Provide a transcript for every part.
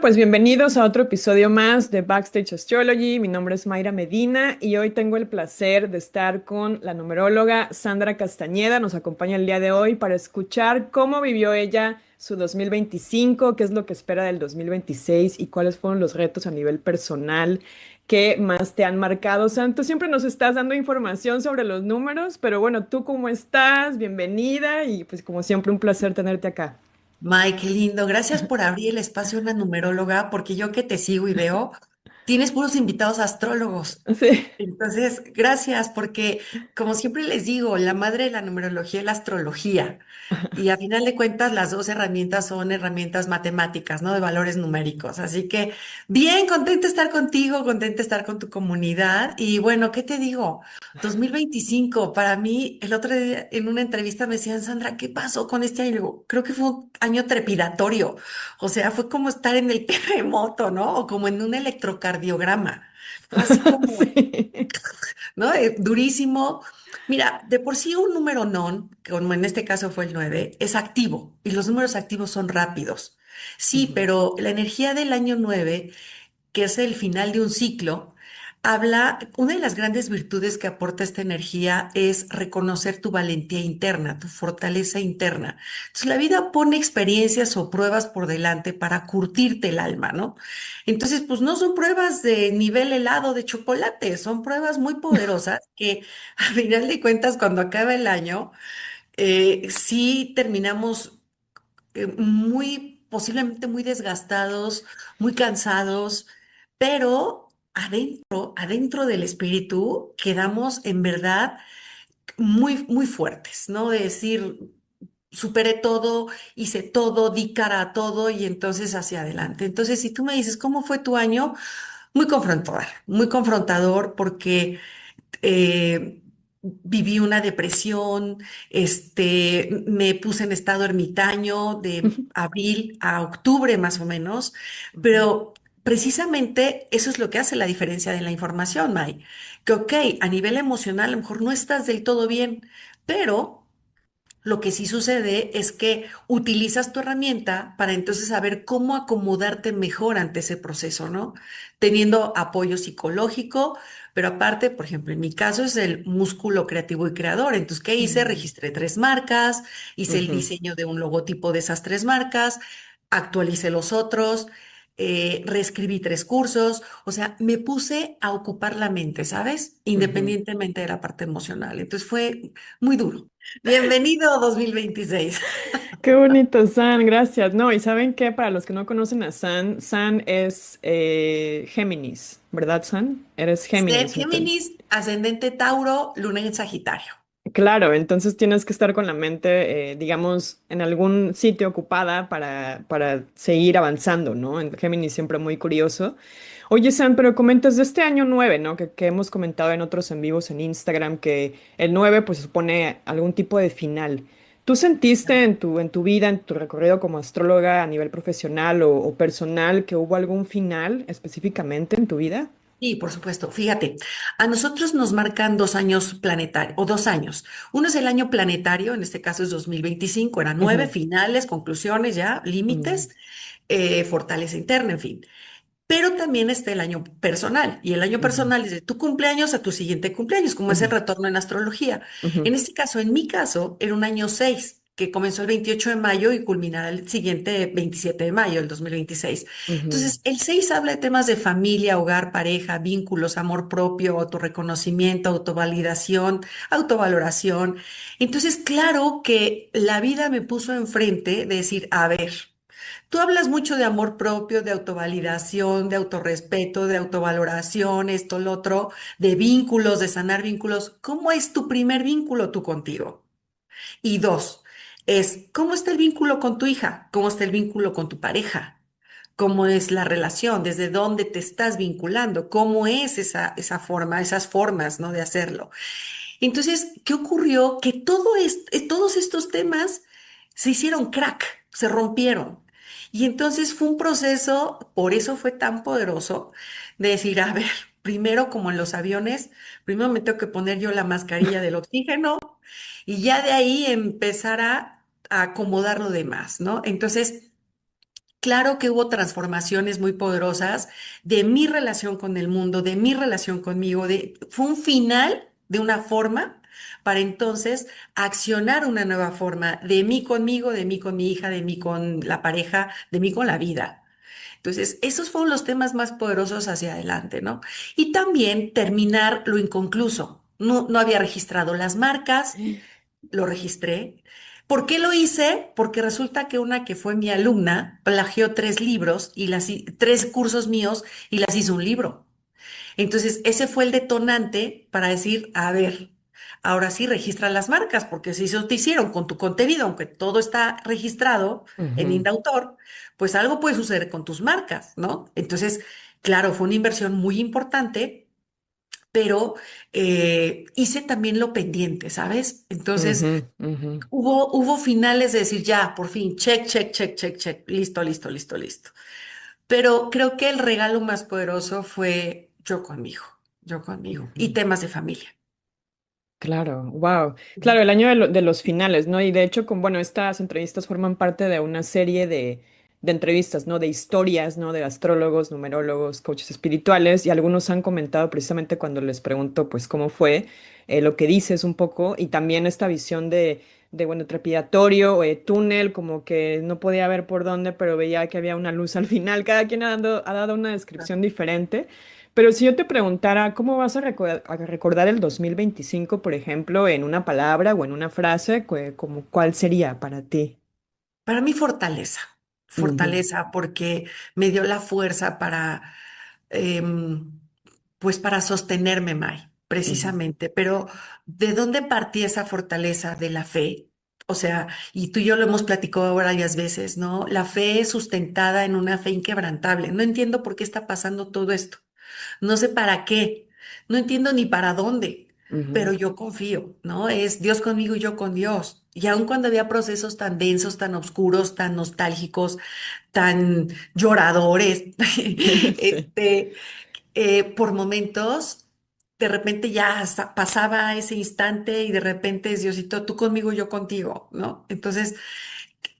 Pues bienvenidos a otro episodio más de Backstage Astrology. Mi nombre es Mayra Medina y hoy tengo el placer de estar con la numeróloga Sandra Castañeda. Nos acompaña el día de hoy para escuchar cómo vivió ella su 2025, qué es lo que espera del 2026 y cuáles fueron los retos a nivel personal que más te han marcado. Sandra, tú siempre nos estás dando información sobre los números, pero bueno, ¿tú cómo estás? Bienvenida y pues como siempre un placer tenerte acá. May, qué lindo. Gracias por abrir el espacio a una numeróloga, porque yo que te sigo y veo, tienes puros invitados astrólogos. Sí. Entonces, gracias, porque como siempre les digo, la madre de la numerología es la astrología. Y a final de cuentas, las dos herramientas son herramientas matemáticas, ¿no? De valores numéricos. Así que, bien, contenta de estar contigo, contenta de estar con tu comunidad. Y bueno, ¿qué te digo? 2025, para mí, el otro día en una entrevista me decían, Sandra, ¿qué pasó con este año? Y digo, creo que fue un año trepidatorio. O sea, fue como estar en el terremoto, ¿no? O como en un electrocardiograma. Fue así como, Sí. ¿no? Durísimo. Mira, de por sí un número non, como en este caso fue el 9, es activo y los números activos son rápidos. Sí, Ujú. pero la energía del año 9, que es el final de un ciclo, una de las grandes virtudes que aporta esta energía es reconocer tu valentía interna, tu fortaleza interna. Entonces, la vida pone experiencias o pruebas por delante para curtirte el alma, ¿no? Entonces, pues no son pruebas de nivel helado de chocolate, son pruebas muy poderosas que a final de cuentas, cuando acaba el año, sí terminamos posiblemente muy desgastados, muy cansados, pero adentro del espíritu quedamos en verdad muy, muy fuertes, ¿no? De decir, superé todo, hice todo, di cara a todo y entonces hacia adelante. Entonces, si tú me dices, ¿cómo fue tu año? Muy confrontador porque viví una depresión, me puse en estado ermitaño de abril a octubre más o menos, Ujú. pero precisamente eso es lo que hace la diferencia de la información, May. Que, ok, a nivel emocional a lo mejor no estás del todo bien, pero lo que sí sucede es que utilizas tu herramienta para entonces saber cómo acomodarte mejor ante ese proceso, ¿no? Teniendo apoyo psicológico, pero aparte, por ejemplo, en mi caso es el músculo creativo y creador. Entonces, ¿qué hice? Mm. Registré tres marcas, hice el Ujú. diseño de un logotipo de esas tres marcas, actualicé los otros, reescribí tres cursos, o sea, me puse a ocupar la mente, ¿sabes? Ujú. Independientemente de la parte emocional. Entonces fue muy duro. Bienvenido 2026. Qué bonito, San, gracias. No, y ¿saben qué? Para los que no conocen a San, San es Géminis, ¿verdad, San? Eres Ser Géminis. Géminis, ascendente Tauro, luna en Sagitario. Claro, entonces tienes que estar con la mente, digamos, en algún sitio ocupada para seguir avanzando, ¿no? En Géminis siempre muy curioso. Oye, Sam, pero comentas de este año 9, ¿no? Que hemos comentado en otros en vivos en Instagram que el 9 pues supone algún tipo de final. ¿Tú sentiste en tu vida, en tu recorrido como astróloga a nivel profesional o personal que hubo algún final específicamente en tu vida? Sí, por supuesto. Fíjate, a nosotros nos marcan 2 años planetarios o 2 años. Uno es el año planetario, en este caso es 2025, eran nueve Ujú. finales, conclusiones ya, Mm. límites, fortaleza interna, en fin. Pero también está el año personal, y el año Ujú. personal es de tu cumpleaños a tu siguiente cumpleaños, como es el Ujú. retorno en astrología. Ujú. En este caso, en mi caso, era un año 6 que comenzó el 28 de mayo y culminará el siguiente 27 de mayo del 2026. Ujú. Entonces, el 6 habla de temas de familia, hogar, pareja, vínculos, amor propio, autorreconocimiento, autovalidación, autovaloración. Entonces, claro que la vida me puso enfrente de decir, a ver, tú hablas mucho de amor propio, de autovalidación, de autorrespeto, de autovaloración, esto, lo otro, de vínculos, de sanar vínculos. ¿Cómo es tu primer vínculo tú contigo? Y dos, ¿cómo está el vínculo con tu hija? ¿Cómo está el vínculo con tu pareja? ¿Cómo es la relación? ¿Desde dónde te estás vinculando? ¿Cómo es esa forma, esas formas, ¿no? de hacerlo? Entonces, ¿qué ocurrió? Que todos estos temas se hicieron crack, se rompieron. Y entonces fue un proceso, por eso fue tan poderoso, de decir, a ver, primero como en los aviones, primero me tengo que poner yo la mascarilla del oxígeno y ya de ahí empezar a acomodar lo demás, ¿no? Entonces, claro que hubo transformaciones muy poderosas de mi relación con el mundo, de mi relación conmigo, fue un final de una forma para entonces accionar una nueva forma de mí conmigo, de mí con mi hija, de mí con la pareja, de mí con la vida. Entonces, esos fueron los temas más poderosos hacia adelante, ¿no? Y también terminar lo inconcluso. No, no había registrado las marcas, lo registré. ¿Por qué lo hice? Porque resulta que una que fue mi alumna plagió 3 libros y 3 cursos míos y las hizo un libro. Entonces, ese fue el detonante para decir, a ver, ahora sí registra las marcas, porque si eso te hicieron con tu contenido, aunque todo está registrado en Ujú, Indautor, pues algo puede suceder con tus marcas, ¿no? Entonces, claro, fue una inversión muy importante, pero hice también lo pendiente, ¿sabes? Entonces, ujú, ujú, hubo finales de decir, ya, por fin, check, check, check, check, check, listo, listo, listo, listo. Pero creo que el regalo más poderoso fue yo conmigo, y ujú. temas de familia. Claro, wow. Claro, el año de los finales, ¿no? Y de hecho, bueno, estas entrevistas forman parte de una serie de entrevistas, ¿no? De historias, ¿no? De astrólogos, numerólogos, coaches espirituales, y algunos han comentado precisamente cuando les pregunto, pues, cómo fue, lo que dices un poco, y también esta visión bueno, trepidatorio, túnel, como que no podía ver por dónde, pero veía que había una luz al final. Cada quien ha dado una descripción diferente. Pero si yo te preguntara, ¿cómo vas a recordar el 2025, por ejemplo, en una palabra o en una frase, como, ¿cuál sería para ti? Para mí fortaleza, Ujú, fortaleza porque me dio la fuerza para, em, pues para sostenerme, May, ujú, precisamente. Pero ¿de dónde partí esa fortaleza? De la fe. O sea, y tú y yo lo hemos platicado varias veces, ¿no? La fe es sustentada en una fe inquebrantable. No entiendo por qué está pasando todo esto. No sé para qué, no entiendo ni para dónde, ujú. pero yo confío, ¿no? Es Dios conmigo y yo con Dios. Y aun cuando había procesos tan densos, tan oscuros, tan nostálgicos, tan lloradores, Sí. este, por momentos, de repente ya pasaba ese instante y de repente es Diosito, tú conmigo, yo contigo, ¿no? Entonces,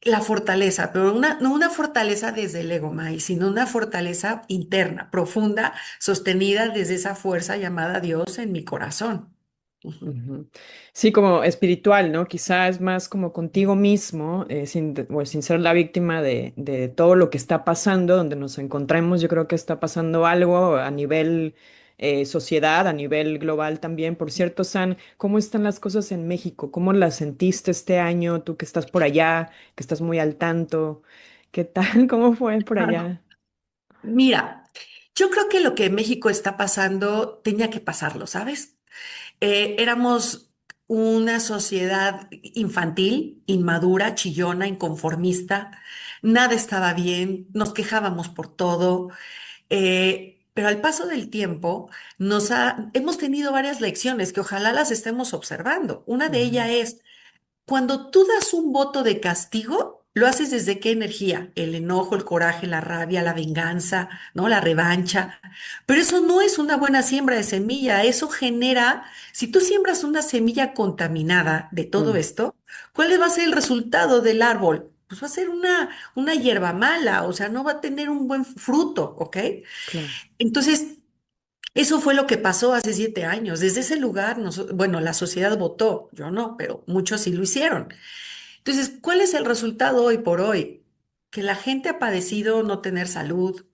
la fortaleza, pero no una fortaleza desde el ego, May, sino una fortaleza interna, profunda, sostenida desde esa fuerza llamada Dios en mi corazón. Ujú. Ujú. Sí, como espiritual, ¿no? Quizá es más como contigo mismo, sin ser la víctima de todo lo que está pasando, donde nos encontramos. Yo creo que está pasando algo a nivel sociedad, a nivel global también. Por cierto, San, ¿cómo están las cosas en México? ¿Cómo las sentiste este año? Tú que estás por allá, que estás muy al tanto. ¿Qué tal? ¿Cómo fue por Ah, allá? mira, yo creo que lo que en México está pasando tenía que pasarlo, ¿sabes? Éramos una sociedad infantil, inmadura, chillona, inconformista. Nada estaba bien, nos quejábamos por todo. Pero al paso del tiempo hemos tenido varias lecciones que ojalá las estemos observando. Una de ellas Ujú, es, cuando tú das un voto de castigo, ¿lo haces desde qué energía? El enojo, el coraje, la rabia, la venganza, ¿no? La revancha. Pero eso no es una buena siembra de semilla. Eso genera, si tú siembras una semilla contaminada de todo mm, esto, ¿cuál va a ser el resultado del árbol? Pues va a ser una hierba mala, o sea, no va a tener un buen fruto, ¿ok? claro. Entonces, eso fue lo que pasó hace 7 años. Desde ese lugar, bueno, la sociedad votó, yo no, pero muchos sí lo hicieron. Entonces, ¿cuál es el resultado hoy por hoy? Que la gente ha padecido no tener salud.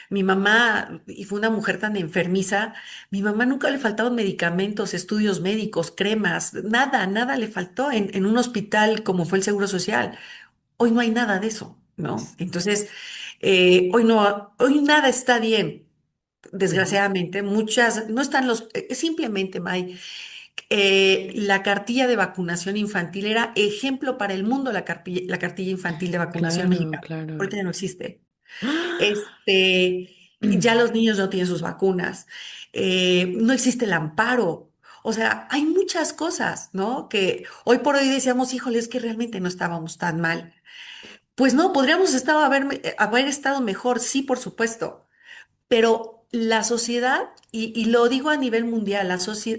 Mi mamá, y fue una mujer tan enfermiza, mi mamá nunca le faltaron medicamentos, estudios médicos, cremas, nada, nada le faltó en un hospital como fue el Seguro Social. Hoy no hay nada de eso, ¿no? Entonces, hoy nada está bien. Ujú, Desgraciadamente, muchas, no están simplemente, May, la cartilla de vacunación infantil era ejemplo para el mundo, la cartilla infantil de vacunación claro, mexicana. claro. Ahorita ya no existe. ¡Ah! Ya los niños no tienen sus vacunas. No existe el amparo. O sea, hay muchas cosas, ¿no? Que hoy por hoy decíamos, híjole, es que realmente no estábamos tan mal. Pues no, podríamos haber estado mejor, sí, por supuesto, pero la sociedad, y lo digo a nivel mundial,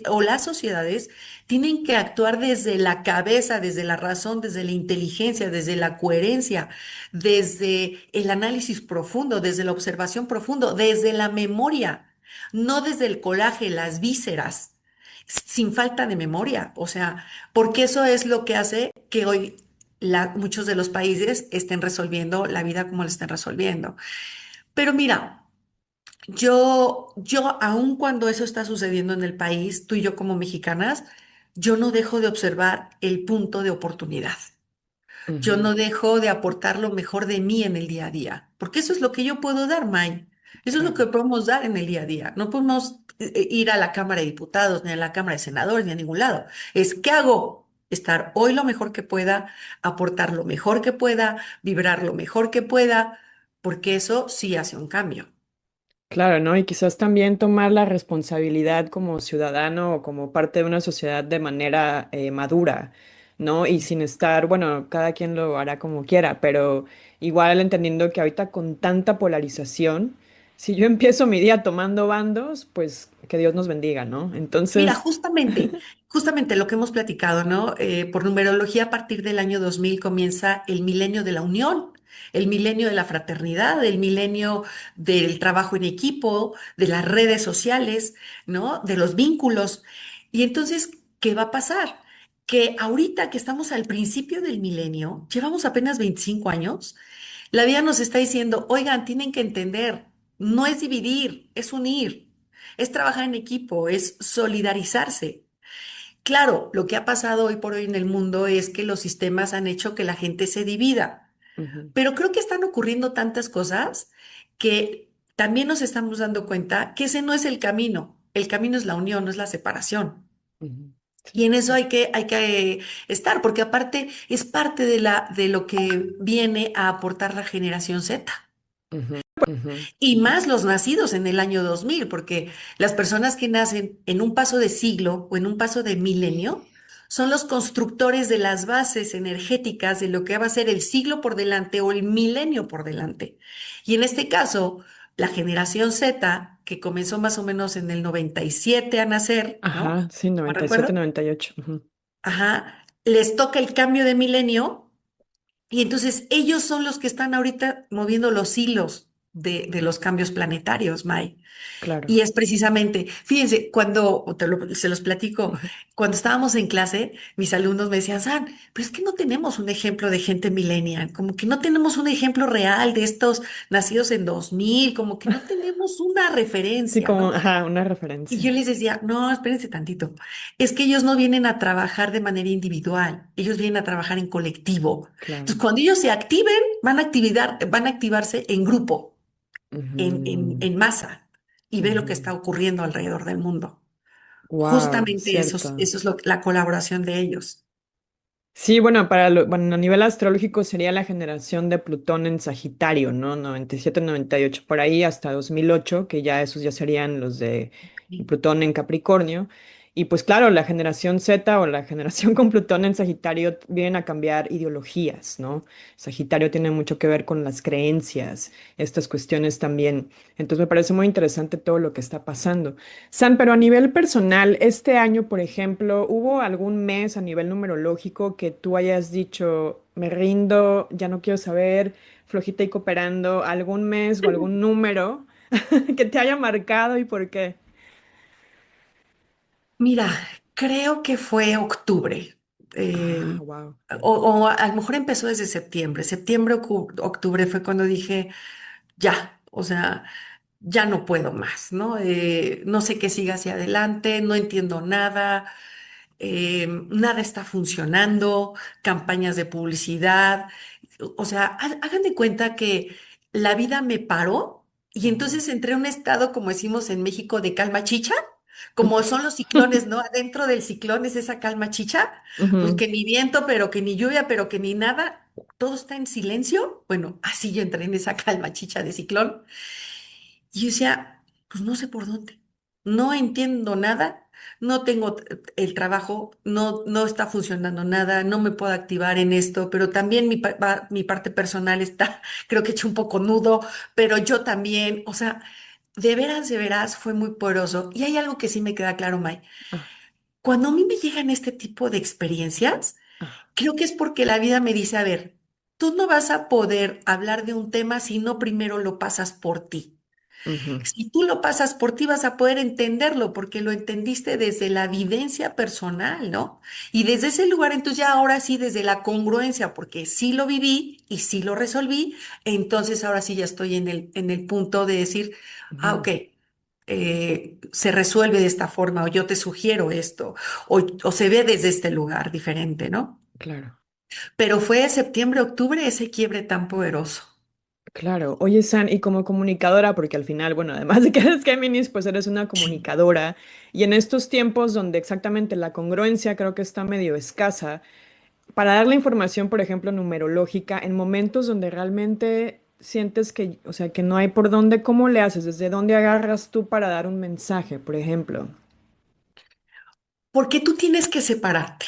o las sociedades tienen que actuar desde la cabeza, desde la razón, desde la inteligencia, desde la coherencia, desde el análisis profundo, desde la observación profundo, desde la memoria, no desde el coraje, las vísceras, sin falta de memoria. O sea, porque eso es lo que hace que hoy muchos de los países estén resolviendo la vida como la estén resolviendo. Pero mira, aun cuando eso está sucediendo en el país, tú y yo como mexicanas, yo no dejo de observar el punto de oportunidad. Yo Ujú, no dejo de aportar lo mejor de mí en el día a día, porque eso es lo que yo puedo dar, May. Eso es lo claro. que podemos dar en el día a día. No podemos ir a la Cámara de Diputados, ni a la Cámara de Senadores, ni a ningún lado. ¿Qué hago? Estar hoy lo mejor que pueda, aportar lo mejor que pueda, vibrar lo mejor que pueda, porque eso sí hace un cambio. Claro, ¿no? Y quizás también tomar la responsabilidad como ciudadano o como parte de una sociedad de manera madura, ¿no? Y sin estar, bueno, cada quien lo hará como quiera, pero igual entendiendo que ahorita con tanta polarización, si yo empiezo mi día tomando bandos, pues que Dios nos bendiga, ¿no? Mira, Entonces, justamente lo que hemos platicado, ¿no? Por numerología, a partir del año 2000 comienza el milenio de la unión, el milenio de la fraternidad, el milenio del trabajo en equipo, de las redes sociales, ¿no? De los vínculos. Y entonces, ¿qué va a pasar? Que ahorita que estamos al principio del milenio, llevamos apenas 25 años, la vida nos está diciendo, oigan, tienen que entender, no es dividir, es unir, es trabajar en equipo, es solidarizarse. Claro, lo que ha pasado hoy por hoy en el mundo es que los sistemas han hecho que la gente se divida, ujú, pero creo que están ocurriendo tantas cosas que también nos estamos dando cuenta que ese no es el camino. El camino es la unión, no es la separación. ujú, Y sí, en eso hay que estar, porque aparte es parte de lo que viene a aportar la generación Z. ujú, ujú, Y más los nacidos en el año 2000, porque las personas que nacen en un paso de siglo o en un paso de milenio son los constructores de las bases energéticas de lo que va a ser el siglo por delante o el milenio por delante. Y en este caso, la generación Z, que comenzó más o menos en el 97 a nacer, ¿no? ajá, sí, ¿Me 97, recuerdo? 98. Ujú, Ajá, les toca el cambio de milenio y entonces ellos son los que están ahorita moviendo los hilos de los cambios planetarios, May. claro. Y es precisamente, fíjense, se los platico, Ujú, cuando estábamos en clase, mis alumnos me decían, San, pero es que no tenemos un ejemplo de gente millennial, como que no tenemos un ejemplo real de estos nacidos en 2000, como que no tenemos una sí, referencia, como, ¿no? ajá, una Y yo referencia. les decía, no, espérense tantito. Es que ellos no vienen a trabajar de manera individual, ellos vienen a trabajar en colectivo. Entonces, Claro. cuando ellos se activen, van a activarse en grupo, en masa, y ve lo que está ocurriendo alrededor del mundo. Wow, Justamente cierto. eso es la colaboración de ellos. Sí, bueno, bueno, a nivel astrológico sería la generación de Plutón en Sagitario, ¿no? 97, 98, por ahí hasta 2008, que ya esos ya serían los de Plutón en Capricornio. Y pues claro, la generación Z o la generación con Plutón en Sagitario vienen a cambiar ideologías, ¿no? Sagitario tiene mucho que ver con las creencias, estas cuestiones también. Entonces me parece muy interesante todo lo que está pasando. San, pero a nivel personal, este año, por ejemplo, ¿hubo algún mes a nivel numerológico que tú hayas dicho, me rindo, ya no quiero saber, flojita y cooperando, algún mes o algún número que te haya marcado y por qué? Mira, creo que fue octubre. Ah, eh, wow. o a lo mejor empezó desde septiembre. Septiembre, octubre fue cuando dije, ya, o sea, ya no puedo más, ¿no? No sé qué siga hacia adelante, no entiendo nada, nada está funcionando, campañas de publicidad, o sea, hagan de cuenta que la vida me paró y Ujú. entonces entré en un estado, como decimos en México, de calma chicha, como son los ciclones, ¿no? Adentro del ciclón es esa calma chicha, pues Ujú. que ni viento, pero que ni lluvia, pero que ni nada, todo está en silencio. Bueno, así yo entré en esa calma chicha de ciclón. Y yo decía, pues no sé por dónde, no entiendo nada, no tengo el trabajo, no está funcionando nada, no me puedo activar en esto, pero también mi parte personal está, creo que he hecho un poco nudo, pero yo también, o sea, de veras, fue muy poderoso. Y hay algo que sí me queda claro, May. Ah, Cuando a mí me llegan este tipo de experiencias, ah, creo que es porque la vida me dice, a ver, tú no vas a poder hablar de un tema si no primero lo pasas por ti. ujú, Si tú lo pasas por ti, vas a poder entenderlo porque lo entendiste desde la vivencia personal, ¿no? Y desde ese lugar, entonces ya ahora sí, desde la congruencia, porque sí lo viví y sí lo resolví, entonces ahora sí ya estoy en el punto de decir, ok, ujú, se resuelve de esta forma, o yo te sugiero esto, o se ve desde este lugar diferente, ¿no? claro. Pero fue septiembre, octubre ese quiebre tan poderoso. Claro, oye San, y como comunicadora, porque al final, bueno, además de que eres Géminis, pues eres una Sí. comunicadora, y en estos tiempos donde exactamente la congruencia creo que está medio escasa, para dar la información, por ejemplo, numerológica, en momentos donde realmente sientes que, o sea, que no hay por dónde, ¿cómo le haces? ¿Desde dónde agarras tú para dar un mensaje, por ejemplo? Porque tú tienes que separarte.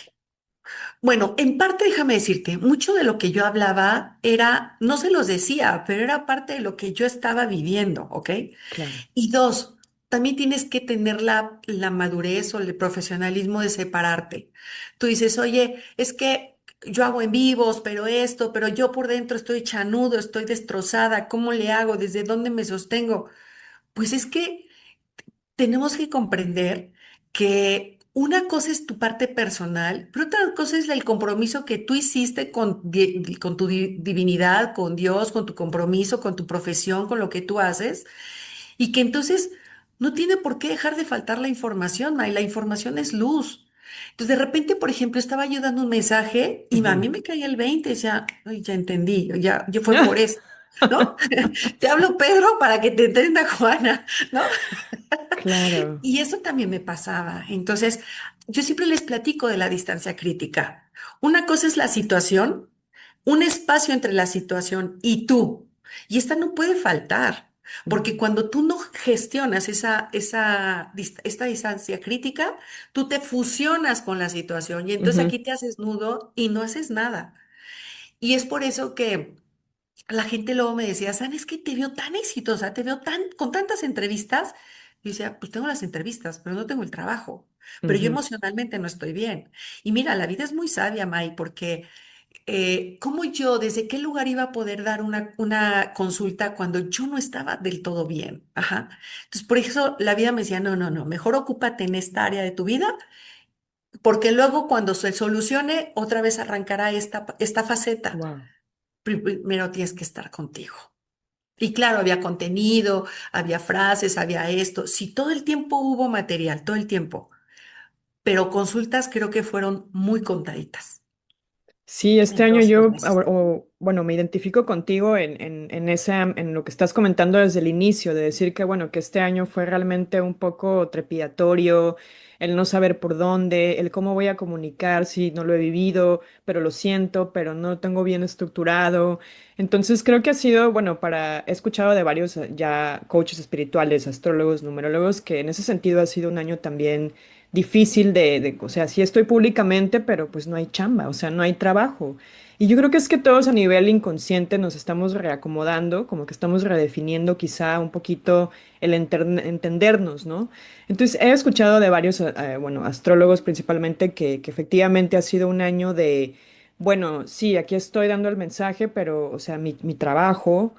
Bueno, en parte déjame decirte, mucho de lo que yo hablaba era, no se los decía, pero era parte de lo que yo estaba viviendo, ¿ok? Claro. Y dos, también tienes que tener la madurez o el profesionalismo de separarte. Tú dices, oye, es que yo hago en vivos, pero esto, pero yo por dentro estoy chanudo, estoy destrozada, ¿cómo le hago? ¿Desde dónde me sostengo? Pues es que tenemos que comprender que una cosa es tu parte personal, pero otra cosa es el compromiso que tú hiciste con tu divinidad, con Dios, con tu compromiso, con tu profesión, con lo que tú haces, y que entonces no tiene por qué dejar de faltar la información, May, la información es luz. Entonces, de repente, por ejemplo, estaba yo dando un mensaje y a mí Ujú. me caía el 20, ya, "Ay, ya entendí, ya, yo fue por eso, ¿no? Te Sí, hablo, Pedro, para que te entienda, Juana, ¿no? claro. Y eso también me pasaba. Entonces, yo siempre les platico de la distancia crítica. Una cosa es la situación, un espacio entre la situación y tú. Y esta no puede faltar, porque Ujú, cuando tú no gestionas esta distancia crítica, tú te fusionas con la situación y entonces ujú, aquí te haces nudo y no haces nada. Y es por eso que la gente luego me decía, San, es que te veo tan exitosa, te veo tan, con tantas entrevistas. Y decía, pues tengo las entrevistas, pero no tengo el trabajo. Pero yo ujú. emocionalmente no estoy bien. Y mira, la vida es muy sabia, May, porque ¿cómo yo, desde qué lugar iba a poder dar una consulta cuando yo no estaba del todo bien? Ajá. Entonces, por eso la vida me decía, no, no, no, mejor ocúpate en esta área de tu vida, porque luego cuando se solucione, otra vez arrancará esta faceta. Wow. Primero tienes que estar contigo. Y claro, había contenido, había frases, había esto. Sí, todo el tiempo hubo material, todo el tiempo. Pero consultas creo que fueron muy contaditas Sí, este en año todos estos yo, meses. bueno, me identifico contigo en lo que estás comentando desde el inicio, de decir que, bueno, que este año fue realmente un poco trepidatorio, el no saber por dónde, el cómo voy a comunicar si no lo he vivido, pero lo siento, pero no lo tengo bien estructurado. Entonces creo que ha sido, bueno, he escuchado de varios ya coaches espirituales, astrólogos, numerólogos, que en ese sentido ha sido un año también difícil o sea, sí estoy públicamente, pero pues no hay chamba, o sea, no hay trabajo. Y yo creo que es que todos a nivel inconsciente nos estamos reacomodando, como que estamos redefiniendo quizá un poquito el entendernos, ¿no? Entonces, he escuchado de varios, bueno, astrólogos principalmente, que efectivamente ha sido un año de, bueno, sí, aquí estoy dando el mensaje, pero, o sea, mi trabajo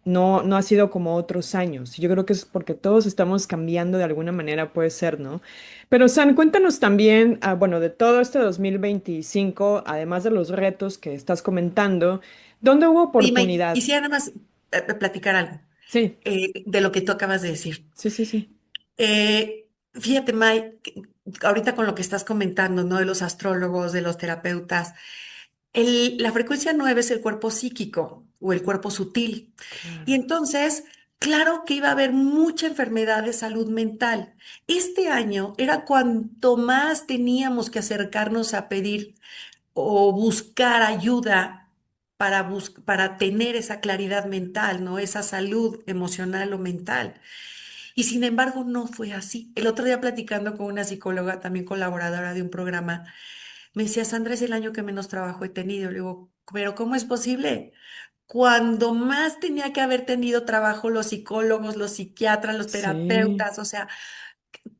no ha sido como otros años. Yo creo que es porque todos estamos cambiando de alguna manera, puede ser, ¿no? Pero San, cuéntanos también, bueno, de todo este 2025, además de los retos que estás comentando, ¿dónde hubo Dime, oportunidad? quisiera nada más platicar algo Sí, de lo que tú acabas de decir. sí, sí, sí. Fíjate, May, que ahorita con lo que estás comentando, ¿no? De los astrólogos, de los terapeutas, la frecuencia 9 es el cuerpo psíquico o el cuerpo sutil. Y Claro. entonces, claro que iba a haber mucha enfermedad de salud mental. Este año era cuanto más teníamos que acercarnos a pedir o buscar ayuda para tener esa claridad mental, ¿no? Esa salud emocional o mental. Y sin embargo, no fue así. El otro día platicando con una psicóloga, también colaboradora de un programa, me decía, Sandra, es el año que menos trabajo he tenido. Le digo, pero ¿cómo es posible? cuando más tenía que haber tenido trabajo los psicólogos, los psiquiatras, los Sí. terapeutas, o sea,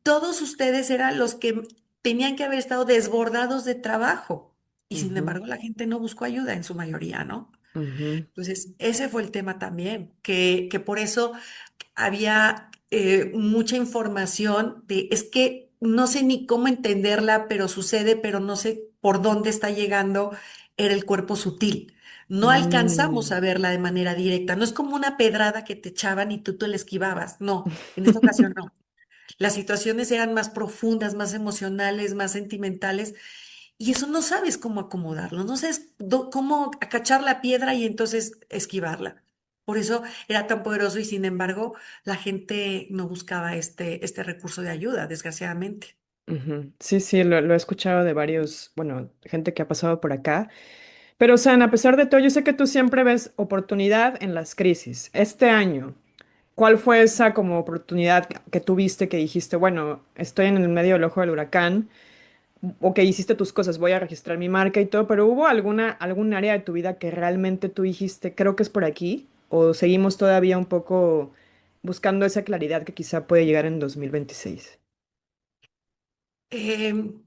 todos ustedes eran los que tenían que haber estado desbordados de trabajo. Y sin Ujú, embargo, la gente no buscó ayuda en su mayoría, ¿no? ujú, Entonces, ese fue el tema también, que por eso había mucha información de, es que no sé ni cómo entenderla, pero sucede, pero no sé por dónde está llegando, era el cuerpo sutil. No alcanzamos mm. a verla de manera directa, no es como una pedrada que te echaban y tú la esquivabas, no, en esta ocasión no. Las situaciones eran más profundas, más emocionales, más sentimentales, y eso no sabes cómo acomodarlo, no sabes cómo acachar la piedra y entonces esquivarla. Por eso era tan poderoso y sin embargo la gente no buscaba este recurso de ayuda, desgraciadamente. Ujú. Sí, sí, lo he escuchado de varios, bueno, gente que ha pasado por acá. Pero, San, a pesar de todo, yo sé que tú siempre ves oportunidad en las crisis. Este año, ¿cuál fue esa como oportunidad que tuviste que dijiste, bueno, estoy en el medio del ojo del huracán, o que hiciste tus cosas, voy a registrar mi marca y todo, pero ¿hubo algún área de tu vida que realmente tú dijiste, creo que es por aquí? ¿O seguimos todavía un poco buscando esa claridad que quizá puede llegar en 2026? Em,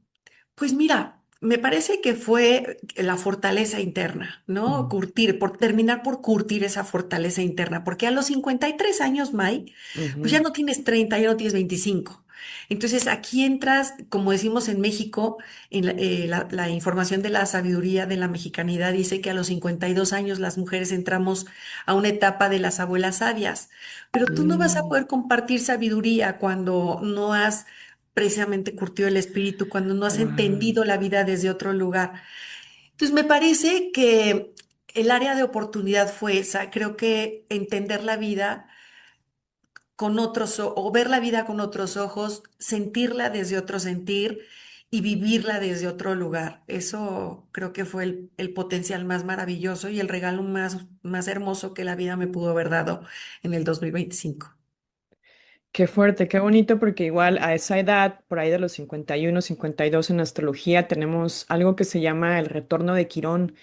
Pues mira, me parece que fue la fortaleza interna, ¿no? Mm, Curtir, por terminar por curtir esa fortaleza interna, porque a los 53 años, May, pues ya ujú. no tienes 30, ya no tienes 25. Entonces aquí entras, como decimos en México, en la información de la sabiduría de la mexicanidad dice que a los 52 años las mujeres entramos a una etapa de las abuelas sabias, pero tú no vas a Mm, poder compartir sabiduría cuando no has precisamente curtido el espíritu, cuando no has wow. entendido la vida desde otro lugar. Entonces, me parece que el área de oportunidad fue esa. Creo que entender la vida con otros o ver la vida con otros ojos, sentirla desde otro sentir y vivirla desde otro lugar. Eso creo que fue el potencial más maravilloso y el regalo más hermoso que la vida me pudo haber dado en el 2025. Qué fuerte, qué bonito, porque igual a esa edad, por ahí de los 51, 52 en astrología, tenemos algo que se llama el retorno de Quirón,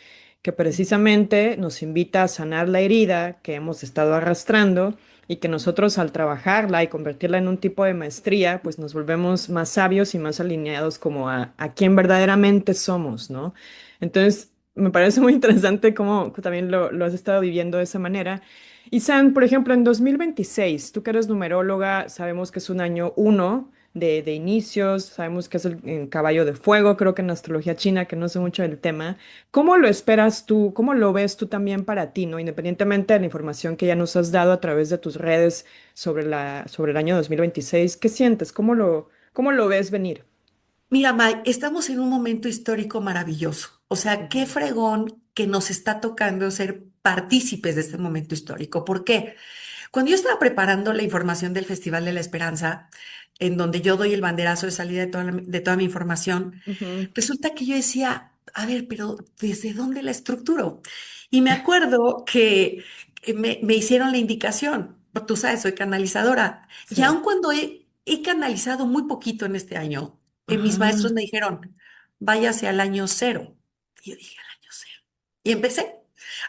que precisamente nos invita a sanar la herida que hemos estado arrastrando y que nosotros al trabajarla y convertirla en un tipo de maestría, pues nos volvemos más sabios y más alineados como a quien verdaderamente somos, ¿no? Entonces, me parece muy interesante cómo también lo has estado viviendo de esa manera. Y San, por ejemplo, en 2026, tú que eres numeróloga, sabemos que es un año uno de inicios, sabemos que es el caballo de fuego, creo que en astrología china, que no sé mucho del tema. ¿Cómo lo esperas tú? ¿Cómo lo ves tú también para ti, ¿no? Independientemente de la información que ya nos has dado a través de tus redes sobre el año 2026, ¿qué sientes? ¿Cómo lo ves venir? Mira, May, estamos en un momento histórico maravilloso. O sea, qué Ujú, fregón que nos está tocando ser partícipes de este momento histórico. ¿Por qué? Cuando yo estaba preparando la información del Festival de la Esperanza, en donde yo doy el banderazo de salida de toda mi información, ujú, resulta que yo decía, a ver, pero ¿desde dónde la estructuro? Y me acuerdo que me hicieron la indicación. Tú sabes, soy canalizadora. Y sí. aun cuando he canalizado muy poquito en este año, mis maestros Ajá. me dijeron, váyase al año cero. Y yo dije, al año cero. Y empecé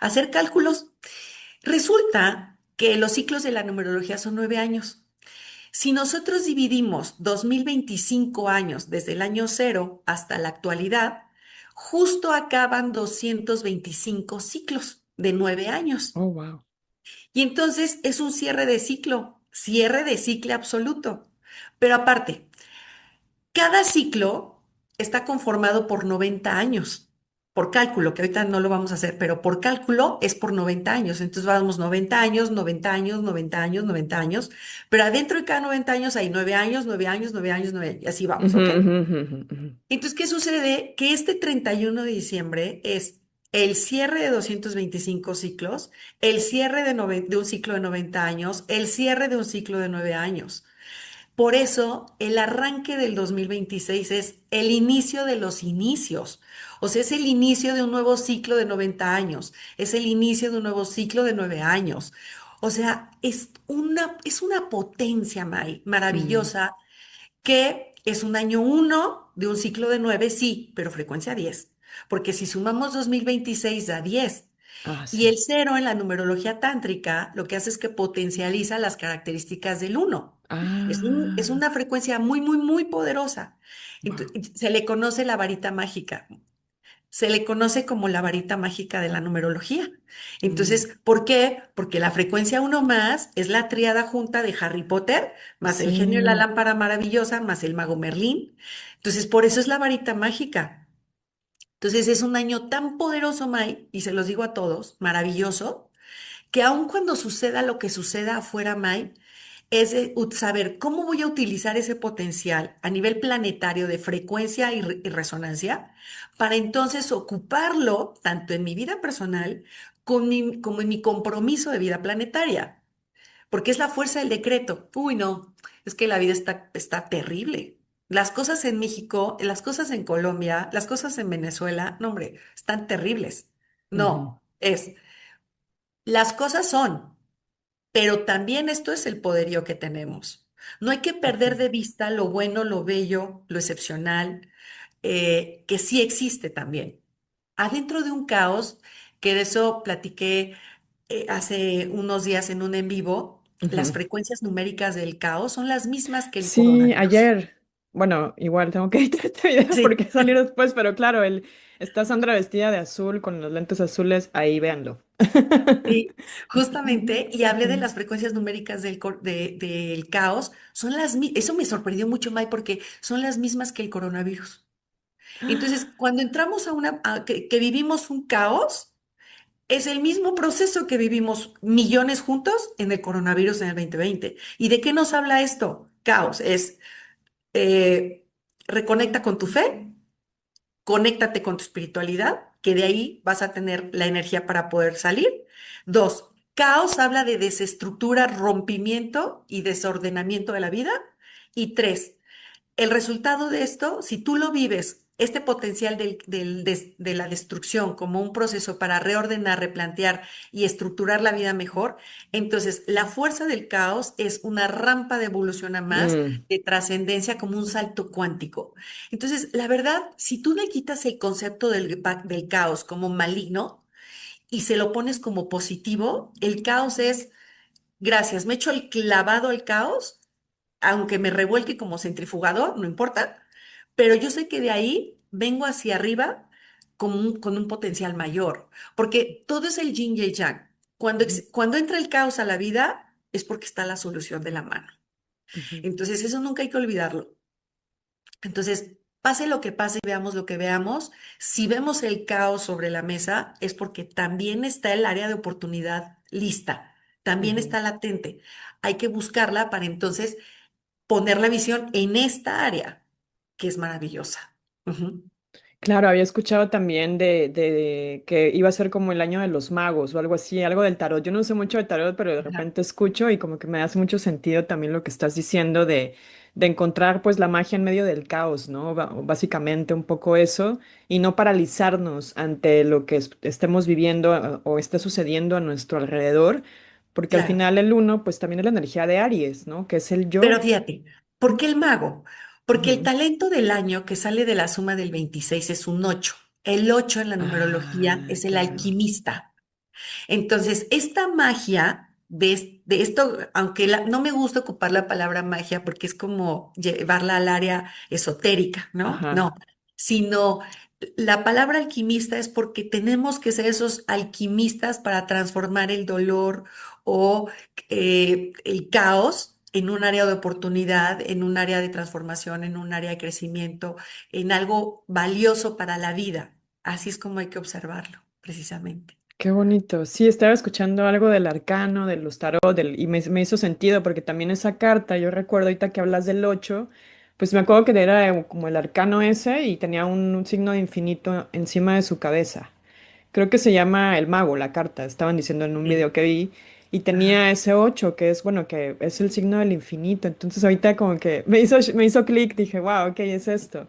a hacer cálculos. Resulta que los ciclos de la numerología son 9 años. Si nosotros dividimos 2025 años desde el año cero hasta la actualidad, justo acaban 225 ciclos de 9 años. Oh, wow. Y entonces es un cierre de ciclo absoluto. Pero aparte, cada ciclo está conformado por 90 años. Por cálculo, que ahorita no lo vamos a hacer, pero por cálculo es por 90 años. Entonces vamos 90 años, 90 años, 90 años, 90 años. Pero adentro de cada 90 años hay 9 años, 9 años, 9 años, 9 años. Y así vamos, Ujú, ¿ok? ujú, ujú, ujú. Entonces, ¿qué sucede? Que este 31 de diciembre es el cierre de 225 ciclos, el cierre de un ciclo de 90 años, el cierre de un ciclo de 9 años. Por eso, el arranque del 2026 es el inicio de los inicios. O sea, es el inicio de un nuevo ciclo de 90 años. Es el inicio de un nuevo ciclo de 9 años. O sea, es una potencia, May, Mm, maravillosa, que es un año uno de un ciclo de 9, sí, pero frecuencia 10. Porque si sumamos 2026 da 10. Ah, Y sí. el cero en la numerología tántrica lo que hace es que potencializa las características del uno. Es Ah, una frecuencia muy, muy, muy poderosa. wow. Se le conoce la varita mágica. Se le conoce como la varita mágica de la numerología. Mm, Entonces, ¿por qué? Porque la frecuencia uno más es la tríada junta de Harry Potter, más el genio de la sí. lámpara maravillosa, más el mago Merlín. Entonces, por eso es la varita mágica. Entonces, es un año tan poderoso, May, y se los digo a todos, maravilloso, que aun cuando suceda lo que suceda afuera, May, es de saber cómo voy a utilizar ese potencial a nivel planetario de frecuencia y resonancia para entonces ocuparlo tanto en mi vida personal como en mi compromiso de vida planetaria, porque es la fuerza del decreto. Uy, no, es que la vida está terrible. Las cosas en México, las cosas en Colombia, las cosas en Venezuela, no, hombre, están terribles. Ujú, No, las cosas son. Pero también esto es el poderío que tenemos. No hay que perder ujú, de vista lo bueno, lo bello, lo excepcional, que sí existe también. Adentro de un caos, que de eso platiqué hace unos días en un en vivo, las ujú. frecuencias numéricas del caos son las mismas que el Sí, coronavirus. ayer. Bueno, igual tengo que editar este video Sí, porque salir después, pero claro, está Sandra vestida de azul con los lentes azules, ahí véanlo. sí, justamente, y hablé de Ujú. las frecuencias numéricas del caos, eso me sorprendió mucho, May, porque son las mismas que el coronavirus. Entonces, cuando entramos que vivimos un caos, es el mismo proceso que vivimos millones juntos en el coronavirus en el 2020. ¿Y de qué nos habla esto? Caos. Eh, reconecta con tu fe, conéctate con tu espiritualidad, que de ahí vas a tener la energía para poder salir. Dos, caos habla de desestructura, rompimiento y desordenamiento de la vida. Y tres, el resultado de esto, si tú lo vives, este potencial de la destrucción como un proceso para reordenar, replantear y estructurar la vida mejor, entonces la fuerza del caos es una rampa de evolución a más, Mm, de trascendencia como un salto cuántico. Entonces, la verdad, si tú le quitas el concepto del caos como maligno y se lo pones como positivo, el caos es, gracias, me echo el clavado al caos aunque me revuelque como centrifugador, no importa, pero yo sé que de ahí vengo hacia arriba con un potencial mayor, porque todo es el yin y el yang. ujú, Cuando entra el caos a la vida es porque está la solución de la mano. ujú. Entonces, eso nunca hay que olvidarlo. Entonces, pase lo que pase y veamos lo que veamos, si vemos el caos sobre la mesa es porque también está el área de oportunidad lista, también Ujú. está latente. Hay que buscarla para entonces poner la visión en esta área, que es maravillosa. Ujú. Claro, había escuchado también de que iba a ser como el año de los magos o algo así, algo del tarot. Yo no sé mucho de tarot, pero de Ajá. repente escucho y como que me hace mucho sentido también lo que estás diciendo de encontrar pues la magia en medio del caos, ¿no? Básicamente un poco eso y no paralizarnos ante lo que estemos viviendo o esté sucediendo a nuestro alrededor, porque al Claro, final el uno pues también es la energía de Aries, ¿no? Que es el yo. pero fíjate, ¿por qué el mago? Porque el Ujú. talento del año que sale de la suma del 26 es un 8. El 8 en la numerología Ah, es el claro. alquimista. Entonces, esta magia de esto, aunque no me gusta ocupar la palabra magia porque es como llevarla al área esotérica, ¿no? Ajá. No, sino la palabra alquimista es porque tenemos que ser esos alquimistas para transformar el dolor o el caos en un área de oportunidad, en un área de transformación, en un área de crecimiento, en algo valioso para la vida. Así es como hay que observarlo, precisamente. Qué bonito. Sí, estaba escuchando algo del arcano, de los tarot, y me hizo sentido porque también esa carta, yo recuerdo ahorita que hablas del 8, pues me acuerdo que era como el arcano ese y tenía un signo de infinito encima de su cabeza. Creo que se llama el mago, la carta, estaban diciendo en un Sí. video que vi, y Ajá, tenía ese 8 que es, bueno, que es el signo del infinito. Entonces ahorita como que me hizo clic, dije, wow, ok, es esto.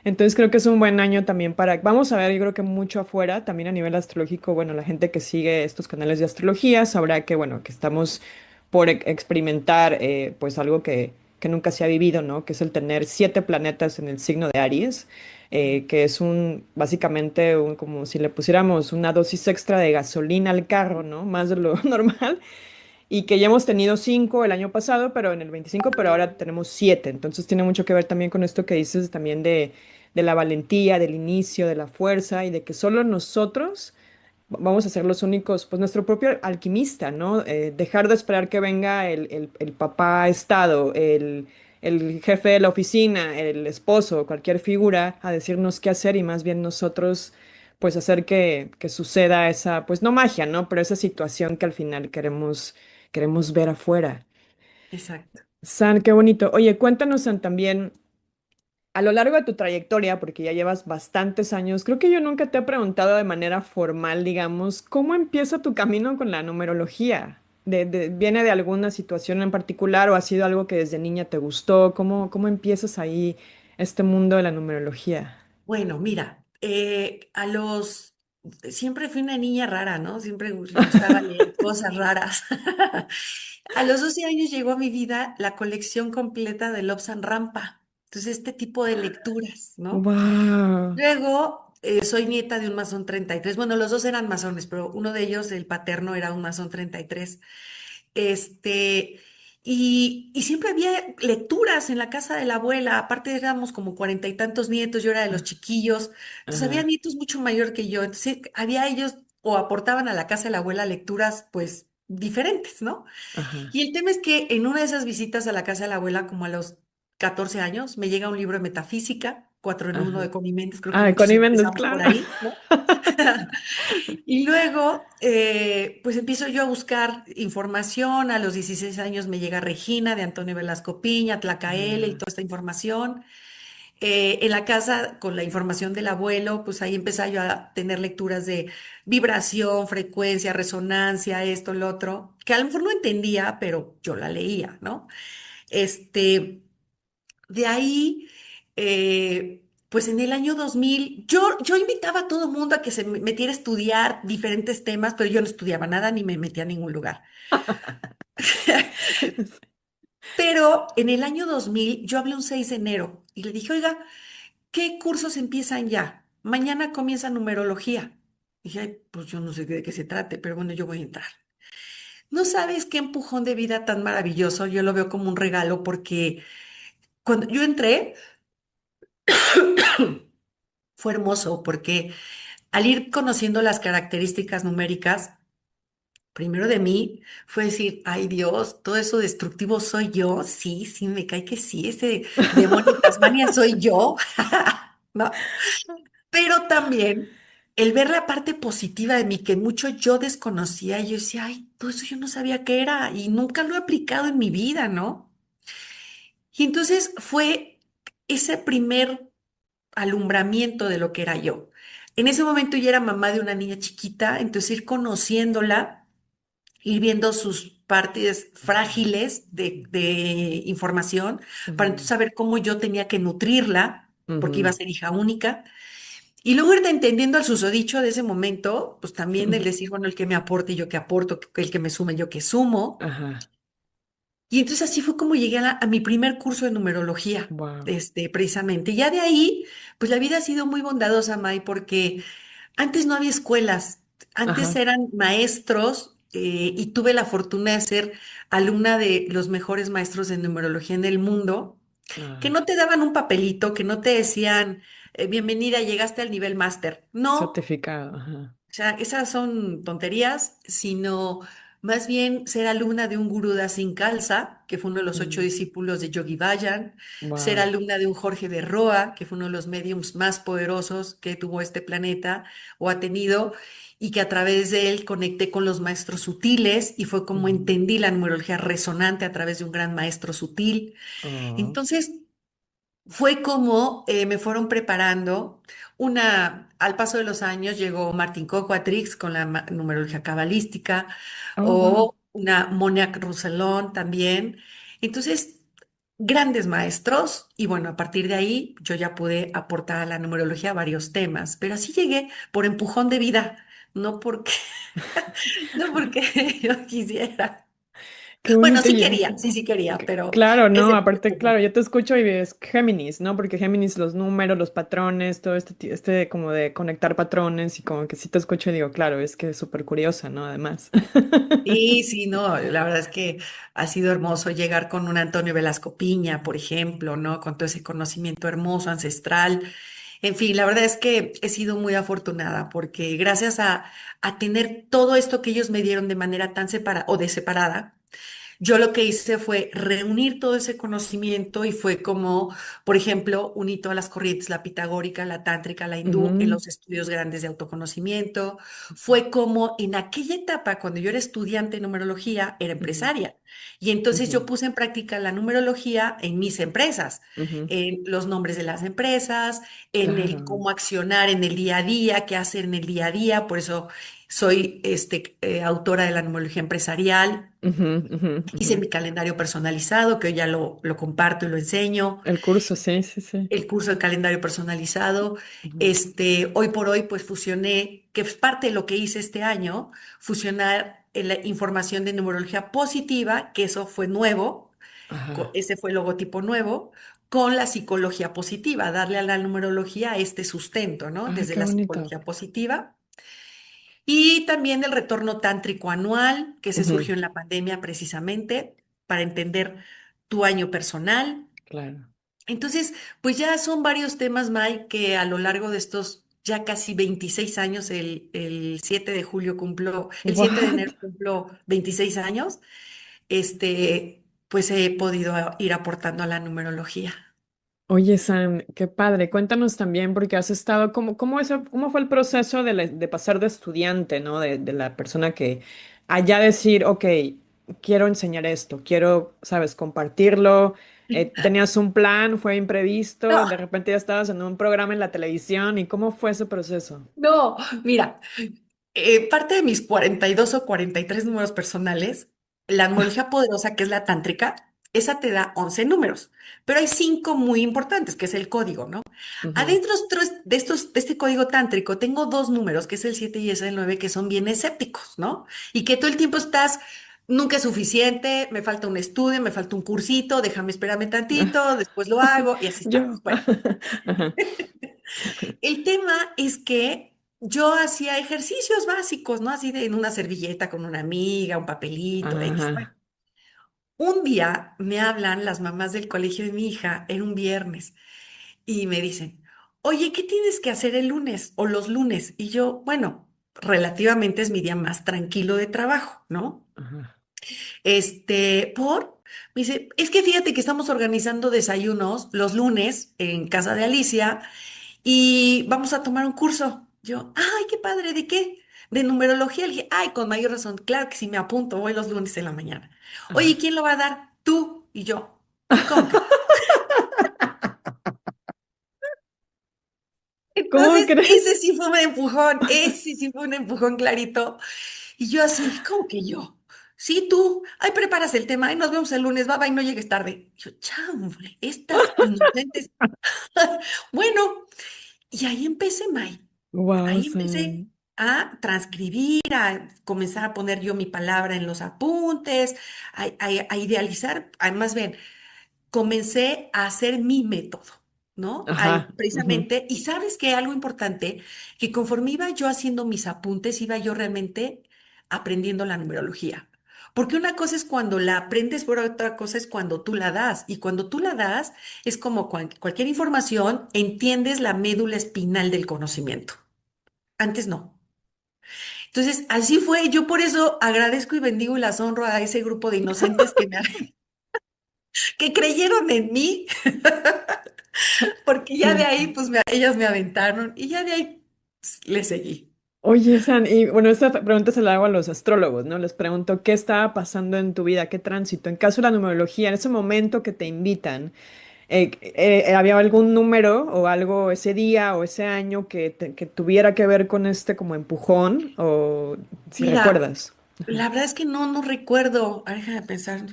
Entonces creo que es un buen año también para, vamos a ver, yo creo que mucho afuera, también a nivel astrológico, bueno, la gente que sigue estos canales de astrología sabrá que, bueno, que estamos por experimentar pues algo que nunca se ha vivido, ¿no? Que es el tener 7 planetas en el signo de Aries, que es básicamente, como si le pusiéramos una dosis extra de gasolina al carro, ¿no? Más de lo normal. Y que ya hemos tenido 5 el año pasado, pero en el 25, pero ahora tenemos 7. Entonces tiene mucho que ver también con esto que dices también de la valentía, del inicio, de la fuerza y de que solo nosotros vamos a ser los únicos, pues nuestro propio alquimista, ¿no? Dejar de esperar que venga el papá Estado, el jefe de la oficina, el esposo, cualquier figura a decirnos qué hacer y más bien nosotros, pues hacer que suceda esa, pues no magia, ¿no? Pero esa situación que al final queremos ver afuera. Exacto. San, qué bonito. Oye, cuéntanos, San, también. A lo largo de tu trayectoria, porque ya llevas bastantes años, creo que yo nunca te he preguntado de manera formal, digamos, ¿cómo empieza tu camino con la numerología? ¿Viene de alguna situación en particular o ha sido algo que desde niña te gustó? ¿Cómo empiezas ahí este mundo de la numerología? Bueno, mira, siempre fui una niña rara, ¿no? Siempre le gustaba leer cosas raras. A los 12 años llegó a mi vida la colección completa de Lobsang Rampa. Entonces, este tipo de lecturas, ¿no? ¡Wow! Luego, soy nieta de un masón 33. Bueno, los dos eran masones, pero uno de ellos, el paterno, era un masón 33. Este, y siempre había lecturas en la casa de la abuela. Aparte éramos como cuarenta y tantos nietos, yo era de los chiquillos. Entonces había Ajá, nietos mucho mayor que yo. Entonces había ellos o aportaban a la casa de la abuela lecturas pues diferentes, ¿no? ajá, Y el tema es que en una de esas visitas a la casa de la abuela, como a los 14 años, me llega un libro de metafísica, Cuatro en uno de ajá. Connie Méndez. Creo que Ah, muchos Connie Méndez, empezamos por claro. ahí, ¿no? Y luego, pues empiezo yo a buscar información. A los 16 años me llega Regina de Antonio Velasco Piña, Tlacaele y Ah, toda esta información. En la casa, con la información del abuelo, pues ahí empecé yo a tener lecturas de vibración, frecuencia, resonancia, esto, lo otro, que a lo mejor no entendía, pero yo la leía, ¿no? Este, de ahí, pues en el año 2000 yo invitaba a todo el mundo a que se metiera a estudiar diferentes temas, pero yo no estudiaba nada ni me metía a ningún lugar. Pero en el año 2000 yo hablé un 6 de enero y le dije, oiga, ¿qué cursos empiezan ya? Mañana comienza numerología. Dije, "Ay, pues yo no sé de qué se trate, pero bueno, yo voy a entrar. No sabes qué empujón de vida tan maravilloso. Yo lo veo como un regalo porque cuando yo entré fue hermoso porque al ir conociendo las características numéricas, primero de mí fue decir, ay Dios, todo eso destructivo soy yo. Sí, sí, me cae que sí, ese demonio de Tasmania soy yo, ¿no? Pero también el ver la parte positiva de mí que mucho yo desconocía, yo decía, ay, todo eso yo no sabía qué era y nunca lo he aplicado en mi vida, ¿no? Y entonces fue ese primer alumbramiento de lo que era yo. En ese momento yo era mamá de una niña chiquita, entonces ir conociéndola, ir viendo sus partes frágiles de información, para entonces ujú, saber cómo yo tenía que nutrirla, porque iba a ujú, ser hija única. Y luego irte entendiendo al susodicho de ese momento, pues también el ujú. decir, bueno, el que me aporte, yo que aporto, el que me sume, yo que sumo. Ajá, Y entonces así fue como llegué a mi primer curso de numerología, wow. precisamente. Ya de ahí, pues la vida ha sido muy bondadosa, May, porque antes no había escuelas, antes Ajá. eran maestros, y tuve la fortuna de ser alumna de los mejores maestros de numerología en el mundo, que Ah, no te daban un papelito, que no te decían, bienvenida, llegaste al nivel máster. No, certificado, ajá. o sea, esas son tonterías, sino más bien ser alumna de un gurú Dasin Khalsa, que fue uno de los 8 discípulos de Yogi Bayan, ser Wow. alumna de un Jorge de Roa, que fue uno de los mediums más poderosos que tuvo este planeta o ha tenido, y que a través de él conecté con los maestros sutiles y fue como entendí la numerología resonante a través de un gran maestro sutil. Entonces, fue como me fueron preparando. Al paso de los años llegó Martin Coquatrix con la numerología cabalística Oh, wow. o una Moniac Roussellon también. Entonces, grandes maestros y bueno, a partir de ahí yo ya pude aportar a la numerología varios temas, pero así llegué por empujón de vida, no porque, no porque yo quisiera. Qué Bueno, bonito. sí quería, sí, sí quería, pero Claro, no, ese aparte, claro, yo te escucho y es Géminis, ¿no? Porque Géminis, los números, los patrones, todo este como de conectar patrones y como que sí te escucho y digo, claro, es que es súper curiosa, ¿no? Además. sí, sí, no, la verdad es que ha sido hermoso llegar con un Antonio Velasco Piña, por ejemplo, ¿no? Con todo ese conocimiento hermoso, ancestral. En fin, la verdad es que he sido muy afortunada porque gracias a tener todo esto que ellos me dieron de manera tan separada o de separada, yo lo que hice fue reunir todo ese conocimiento y fue como, por ejemplo, uní todas las corrientes, la pitagórica, la tántrica, la hindú, en Ujú, los estudios grandes de autoconocimiento. Fue como en aquella etapa, cuando yo era estudiante de numerología, era ujú, empresaria. Y entonces yo ujú, puse en práctica la numerología en mis empresas, ujú. en los nombres de las empresas, en el Claro. cómo accionar en el día a día, qué hacer en el día a día. Por eso soy autora de la numerología empresarial. Ujú, ujú, ujú. Hice mi calendario personalizado, que hoy ya lo comparto y lo enseño. El curso, sí, sí, sí. El curso de calendario personalizado. Ujú. Hoy por hoy, pues fusioné, que es parte de lo que hice este año, fusionar la información de numerología positiva, que eso fue nuevo, Ajá. ese fue el logotipo nuevo, con la psicología positiva, darle a la numerología este sustento, ¿no? Ay, Desde qué la bonito. psicología positiva. Y también el retorno tántrico anual, que se Ujú, surgió en la pandemia precisamente para entender tu año personal. claro. Entonces, pues ya son varios temas, Mike, que a lo largo de estos ya casi 26 años, el 7 de julio cumplo, el 7 de enero What? cumplo 26 años, pues he podido ir aportando a la numerología. Oye, Sam, qué padre. Cuéntanos también, porque has estado, ¿cómo fue el proceso de pasar de estudiante, ¿no? De la persona que allá decir, ok, quiero enseñar esto, quiero, sabes, compartirlo. ¿Tenías un plan, fue imprevisto, No, de repente ya estabas en un programa en la televisión? ¿Y cómo fue ese proceso? no, mira, parte de mis 42 o 43 números personales, la numerología poderosa, que es la tántrica, esa te da 11 números, pero hay 5 muy importantes, que es el código, ¿no? Ujú. Adentro de este código tántrico tengo dos números, que es el 7 y es el 9, que son bien escépticos, ¿no? Y que todo el tiempo estás, nunca es suficiente, me falta un estudio, me falta un cursito, déjame esperarme tantito, después lo hago y así estamos. Yo. Bueno, Ajá. el tema es que yo hacía ejercicios básicos, ¿no? Así de en una servilleta con una amiga, un papelito, X. Bueno, Ajá. un día me hablan las mamás del colegio de mi hija, era un viernes, y me dicen, oye, ¿qué tienes que hacer el lunes o los lunes? Y yo, bueno, relativamente es mi día más tranquilo de trabajo, ¿no? Ajá. Me dice, es que fíjate que estamos organizando desayunos los lunes en casa de Alicia y vamos a tomar un curso. Yo, ay, qué padre, ¿de qué? De numerología. Le dije, ay, con mayor razón, claro que sí me apunto, voy los lunes en la mañana. Oye, Ajá. ¿quién lo va a dar? Tú y yo. ¿Cómo que? ¿Cómo Entonces, crees? ese sí fue un empujón, ese sí fue un empujón clarito. Y yo así, ¿cómo que yo? Sí, tú, ahí preparas el tema, ahí nos vemos el lunes, bye bye, no llegues tarde. Y yo, chamble, estas inocentes. Bueno, y ahí empecé, May. Wow, Ahí empecé Sam. a transcribir, a comenzar a poner yo mi palabra en los apuntes, a idealizar, más bien, comencé a hacer mi método, ¿no? Ajá. Ujú. Precisamente, y sabes que algo importante, que conforme iba yo haciendo mis apuntes, iba yo realmente aprendiendo la numerología. Porque una cosa es cuando la aprendes, pero otra cosa es cuando tú la das. Y cuando tú la das, es como cualquier información, entiendes la médula espinal del conocimiento. Antes no. Entonces, así fue. Yo por eso agradezco y bendigo y las honro a ese grupo de inocentes que creyeron en mí, porque ya de Sí. ahí, pues ellas me aventaron y ya de ahí pues, le seguí. Oye, San, y bueno, esta pregunta se la hago a los astrólogos, ¿no? Les pregunto qué estaba pasando en tu vida, qué tránsito. En caso de la numerología, en ese momento que te invitan, ¿había algún número o algo ese día o ese año que tuviera que ver con este como empujón? O si Mira, recuerdas. la verdad es que no recuerdo. A ver, déjame pensar.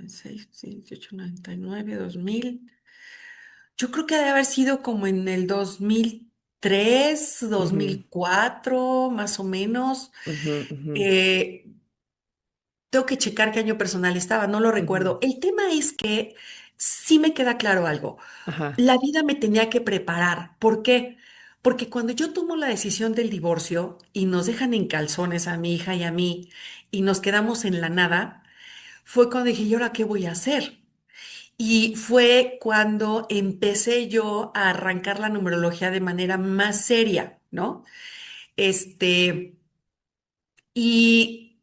6, 18, 99, 2000. Yo creo que debe haber sido como en el 2003, Ujú, 2004, más o menos. ujú, ujú. Eh, Tengo que checar qué año personal estaba, no lo Ujú. recuerdo. El tema es que sí me queda claro algo. Ajá. La vida me tenía que preparar. ¿Por qué? Porque cuando yo tomo la decisión del divorcio y nos dejan en calzones a mi hija y a mí y nos quedamos en la nada, fue cuando dije, ¿y ahora qué voy a hacer? Y fue cuando empecé yo a arrancar la numerología de manera más seria, ¿no? Este, y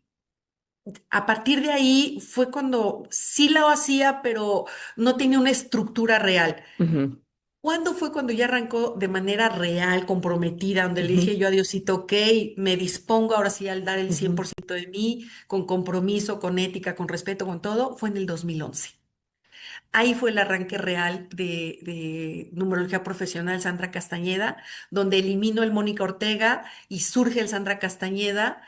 a partir de ahí fue cuando sí lo hacía, pero no tenía una estructura real. Ujú. ¿Cuándo fue cuando ya arrancó de manera real, comprometida, donde le Ujú. dije yo a Diosito, ok, me dispongo ahora sí al dar el cien Ujú. por ciento de mí, con compromiso, con ética, con respeto, con todo? Fue en el 2011. Ahí fue el arranque real de numerología profesional Sandra Castañeda, donde elimino el Mónica Ortega y surge el Sandra Castañeda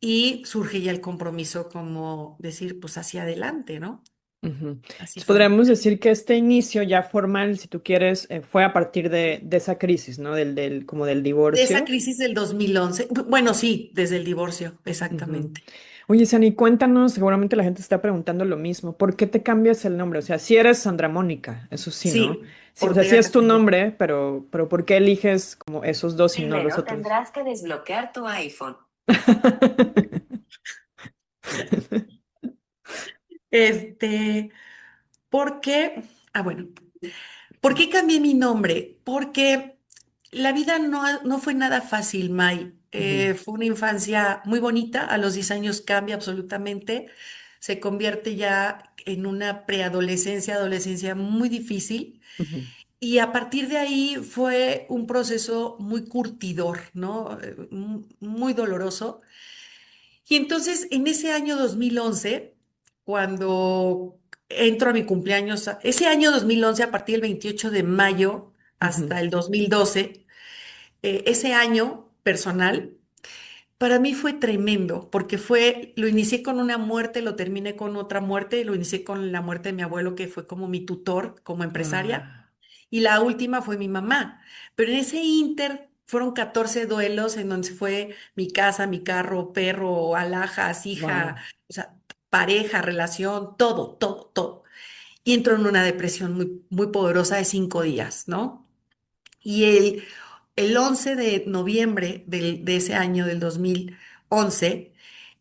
y surge ya el compromiso como decir, pues hacia adelante, ¿no? Ujú. Así Entonces fue. podríamos decir que este inicio ya formal, si tú quieres, fue a partir de esa crisis, ¿no? Como del De esa divorcio. crisis del 2011, bueno, sí, desde el divorcio, Ujú. exactamente. Oye, Sani, cuéntanos, seguramente la gente está preguntando lo mismo. ¿Por qué te cambias el nombre? O sea, si eres Sandra Mónica, eso sí, ¿no? Sí, Sí, o sea, sí Ortega es tu Castañeda. nombre, pero ¿por qué eliges como esos dos y no los Primero otros? tendrás que desbloquear tu iPhone. Este, ¿Por qué? Ah, bueno. ¿Por qué cambié mi nombre? Porque la vida no fue nada fácil, May. Ujú. Fue una infancia muy bonita. A los 10 años cambia absolutamente. Se convierte ya en una preadolescencia, adolescencia muy difícil. Ujú. Y a partir de ahí fue un proceso muy curtidor, ¿no? Muy doloroso. Y entonces, en ese año 2011, cuando entro a mi cumpleaños, ese año 2011, a partir del 28 de mayo Ujú. hasta el 2012, ese año personal, para mí fue tremendo, porque lo inicié con una muerte, lo terminé con otra muerte, lo inicié con la muerte de mi abuelo, que fue como mi tutor, como empresaria, Ah. y la última fue mi mamá. Pero en ese inter fueron 14 duelos en donde fue mi casa, mi carro, perro, alhajas, hija, Wow. o sea, pareja, relación, todo, todo, todo. Y entró en una depresión muy, muy poderosa de 5 días, ¿no? Y el 11 de noviembre de ese año, del 2011,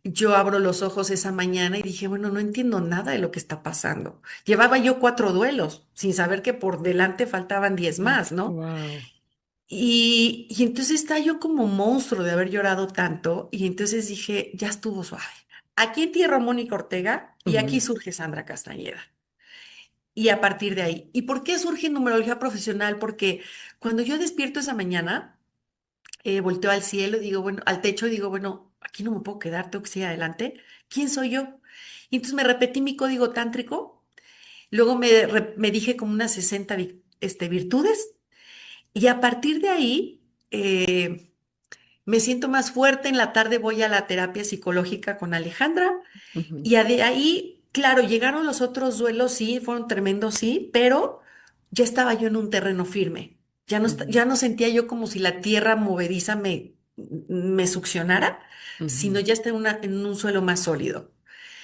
yo abro los ojos esa mañana y dije, bueno, no entiendo nada de lo que está pasando. Llevaba yo 4 duelos, sin saber que por delante faltaban 10 más, ¿no? Wow. Y entonces estaba yo como monstruo de haber llorado tanto, y entonces dije, ya estuvo suave. Aquí entierro a Mónica Ortega y aquí surge Sandra Castañeda. Y a partir de ahí. ¿Y por qué surge numerología profesional? Porque cuando yo despierto esa mañana, volteo al cielo y digo, bueno, al techo y digo, bueno, aquí no me puedo quedar, tengo que seguir adelante. ¿Quién soy yo? Y entonces me repetí mi código tántrico, luego me dije como unas 60 virtudes, y a partir de ahí me siento más fuerte. En la tarde voy a la terapia psicológica con Alejandra. Ujú. Y de ahí, claro, llegaron los otros duelos, sí, fueron tremendos, sí, pero ya estaba yo en un terreno firme. Ujú. Ya no sentía yo como si la tierra movediza me succionara, sino Ujú. ya está en un suelo más sólido.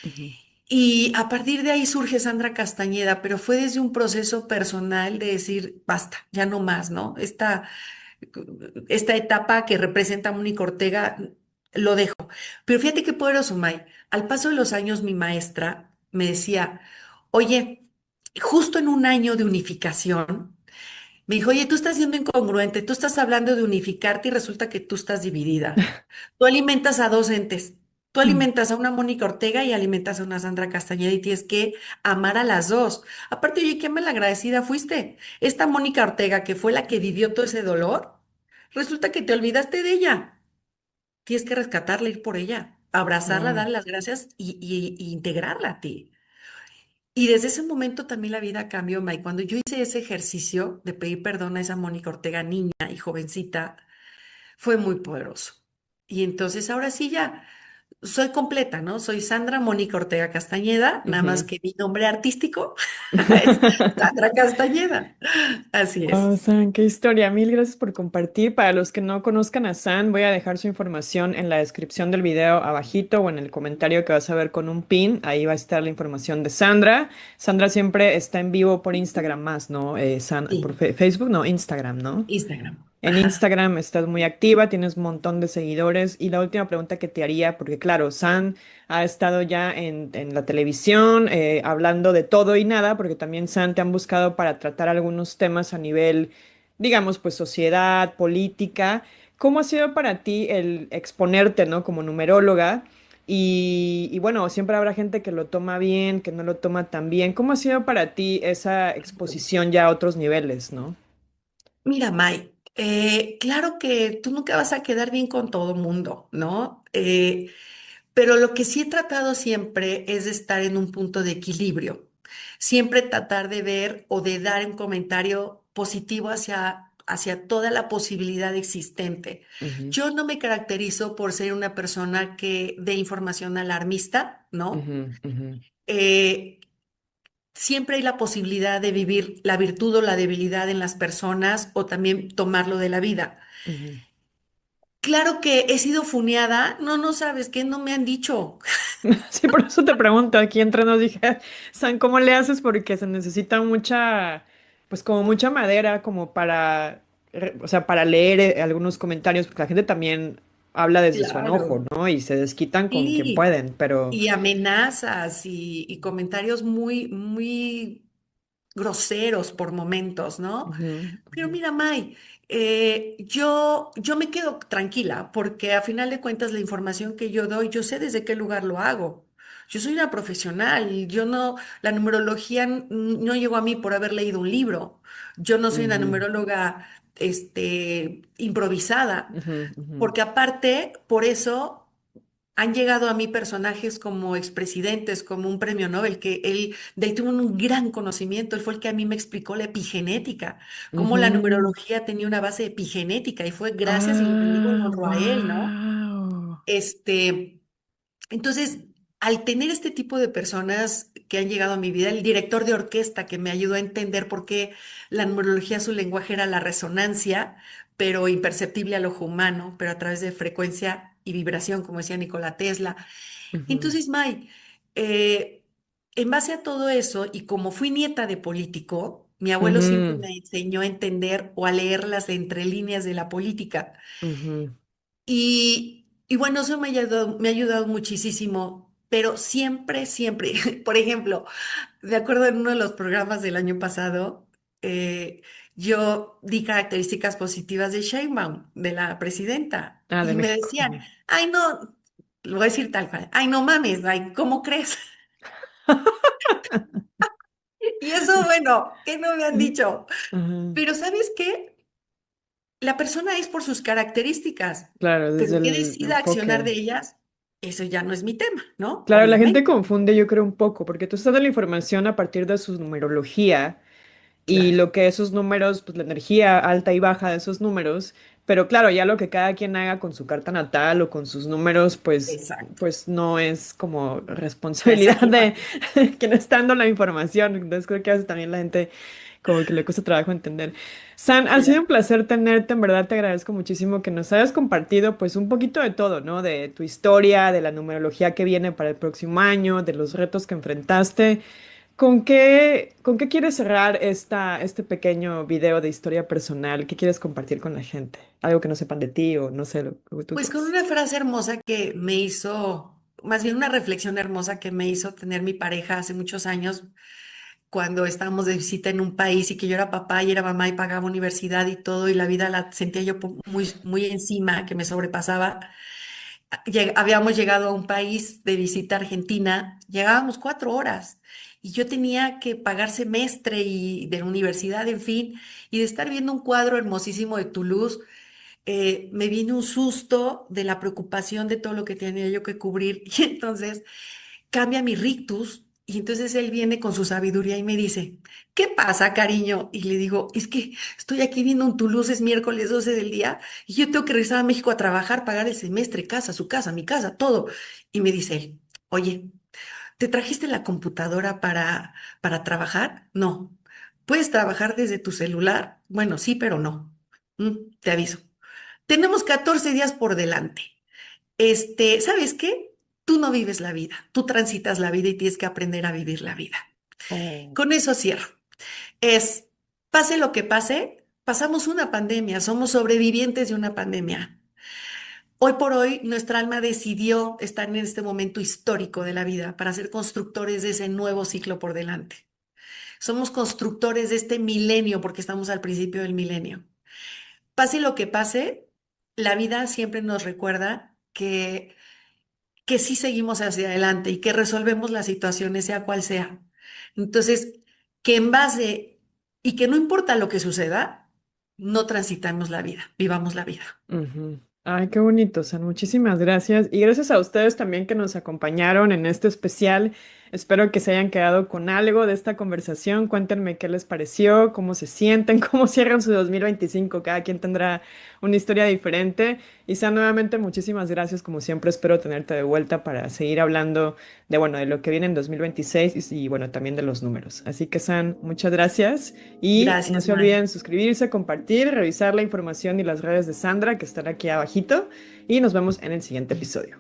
Ujú. Y a partir de ahí surge Sandra Castañeda, pero fue desde un proceso personal de decir, basta, ya no más, ¿no? Esta etapa que representa a Mónica Ortega, lo dejo. Pero fíjate qué poderoso, May. Al paso de los años, mi maestra me decía, oye, justo en un año de unificación, me dijo, oye, tú estás siendo incongruente, tú estás hablando de unificarte y resulta que tú estás dividida. Tú alimentas a dos entes. Tú alimentas a una Mónica Ortega y alimentas a una Sandra Castañeda, y tienes que amar a las dos. Aparte, oye, qué malagradecida fuiste. Esta Mónica Ortega, que fue la que vivió todo ese dolor, resulta que te olvidaste de ella. Tienes que rescatarla, ir por ella, abrazarla, Wow. darle las gracias y integrarla a ti. Y desde ese momento también la vida cambió, Mike. Cuando yo hice ese ejercicio de pedir perdón a esa Mónica Ortega, niña y jovencita, fue muy poderoso. Y entonces ahora sí ya. soy completa, ¿no? Soy Sandra Mónica Ortega Castañeda, nada más Ujú. que mi nombre artístico es Sandra Castañeda. Así es. Wow, San, qué historia. Mil gracias por compartir. Para los que no conozcan a San, voy a dejar su información en la descripción del video abajito o en el comentario que vas a ver con un pin. Ahí va a estar la información de Sandra. Sandra siempre está en vivo por Instagram más, ¿no? Por Sí, Facebook, no, Instagram, ¿no? Instagram. En Ajá. Instagram estás muy activa, tienes un montón de seguidores. Y la última pregunta que te haría, porque claro, San ha estado ya en la televisión hablando de todo y nada, porque también San te han buscado para tratar algunos temas a nivel, digamos, pues sociedad, política. ¿Cómo ha sido para ti el exponerte, ¿no? Como numeróloga? Y bueno, siempre habrá gente que lo toma bien, que no lo toma tan bien. ¿Cómo ha sido para ti esa exposición ya a otros niveles, ¿no? Mira, Mai, claro que tú nunca vas a quedar bien con todo mundo, ¿no? Pero lo que sí he tratado siempre es de estar en un punto de equilibrio. Siempre tratar de ver o de dar un comentario positivo hacia toda la posibilidad existente. Ujú, Yo no me caracterizo por ser una persona que dé información alarmista, ¿no? ujú, ujú. Eh, Siempre hay la posibilidad de vivir la virtud o la debilidad en las personas o también tomarlo de la vida. Ujú. Claro que he sido funeada. No, no sabes qué, no me han dicho. Sí, por eso te pregunto, aquí entre nos dije, San, ¿cómo le haces? Porque se necesita mucha, pues como mucha madera como para, o sea, para leer algunos comentarios, porque la gente también habla desde su enojo, Claro. ¿no? Y se desquitan con quien Sí, pueden, pero... y amenazas y comentarios muy, muy groseros por momentos, ¿no? Ujú, Pero ujú, mira, May, yo me quedo tranquila porque a final de cuentas la información que yo doy, yo sé desde qué lugar lo hago. Yo soy una profesional, yo no, la numerología no llegó a mí por haber leído un libro. Yo no soy una ujú, numeróloga, improvisada, ujú, ujú, porque aparte, por eso han llegado a mí personajes como expresidentes, como un premio Nobel, que él, de él tuvo un gran conocimiento. Él fue el que a mí me explicó la epigenética, cómo la ujú. numerología tenía una base epigenética y fue gracias y lo bendigo y lo Ah, honro a él, ¿no? wow. Este, entonces, al tener este tipo de personas que han llegado a mi vida, el director de orquesta que me ayudó a entender por qué la numerología, su lenguaje era la resonancia, pero imperceptible al ojo humano, pero a través de frecuencia y vibración, como decía Nikola Tesla. Ujú, Entonces, May, eh, en base a todo eso, y como fui nieta de político, mi abuelo siempre ujú, me enseñó a entender o a leer las entre líneas de la política. ujú. Y bueno, eso me ha ayudado muchísimo, pero siempre, siempre, por ejemplo, de acuerdo en uno de los programas del año pasado, yo di características positivas de Sheinbaum, de la presidenta, Ah, de y me México. decían, ay, no, lo voy a decir tal cual, ay, no mames, ay, ¿cómo crees? Y eso, bueno, ¿qué no me han dicho? Ajá. Pero ¿sabes qué? La persona es por sus características, Claro, pero desde que el decida accionar de enfoque. ellas, eso ya no es mi tema, ¿no? Claro, la gente Obviamente. confunde, yo creo, un poco, porque tú estás dando la información a partir de su numerología y Claro, lo que esos números, pues la energía alta y baja de esos números, pero claro, ya lo que cada quien haga con su carta natal o con sus números, pues, exacto. pues no es como Ya es responsabilidad de ajeno. quien está dando la información. Entonces creo que a veces también la gente como que le cuesta trabajo entender. San, ha sido un Claro. placer tenerte, en verdad te agradezco muchísimo que nos hayas compartido pues un poquito de todo, ¿no? De tu historia, de la numerología que viene para el próximo año, de los retos que enfrentaste. ¿Con qué quieres cerrar este pequeño video de historia personal? ¿Qué quieres compartir con la gente? Algo que no sepan de ti o no sé, lo que tú Pues con quieras. una frase hermosa que me hizo, más bien una reflexión hermosa que me hizo tener mi pareja hace muchos años, cuando estábamos de visita en un país y que yo era papá y era mamá y pagaba universidad y todo, y la vida la sentía yo muy, muy encima, que me sobrepasaba. Habíamos llegado a un país de visita a Argentina, llegábamos 4 horas y yo tenía que pagar semestre y de la universidad, en fin, y de estar viendo un cuadro hermosísimo de Toulouse, me vino un susto de la preocupación de todo lo que tenía yo que cubrir y entonces cambia mi rictus. Y entonces él viene con su sabiduría y me dice, ¿qué pasa, cariño? Y le digo, es que estoy aquí viendo un Toulouse, es miércoles 12 del día y yo tengo que regresar a México a trabajar, pagar el semestre, casa, su casa, mi casa, todo. Y me dice él, oye, ¿te trajiste la computadora para trabajar? No. ¿Puedes trabajar desde tu celular? Bueno, sí, pero no. Te aviso. Tenemos 14 días por delante. ¿Sabes qué? Tú no vives la vida, tú transitas la vida y tienes que aprender a vivir la vida. Oh. Con eso cierro. Es, pase lo que pase, pasamos una pandemia, somos sobrevivientes de una pandemia. Hoy por hoy, nuestra alma decidió estar en este momento histórico de la vida para ser constructores de ese nuevo ciclo por delante. Somos constructores de este milenio porque estamos al principio del milenio. Pase lo que pase, la vida siempre nos recuerda que sí seguimos hacia adelante y que resolvemos las situaciones, sea cual sea. Entonces, que en base y que no importa lo que suceda, no transitamos la vida, vivamos la vida. Ujú. Ay, qué bonito, San. Muchísimas gracias. Y gracias a ustedes también que nos acompañaron en este especial. Espero que se hayan quedado con algo de esta conversación. Cuéntenme qué les pareció, cómo se sienten, cómo cierran su 2025. Cada quien tendrá una historia diferente. Y San, nuevamente, muchísimas gracias. Como siempre, espero tenerte de vuelta para seguir hablando de, bueno, de lo que viene en 2026 y bueno, también de los números. Así que, San, muchas gracias. Y no Gracias, se May. olviden suscribirse, compartir, revisar la información y las redes de Sandra que están aquí abajito. Y nos vemos en el siguiente episodio.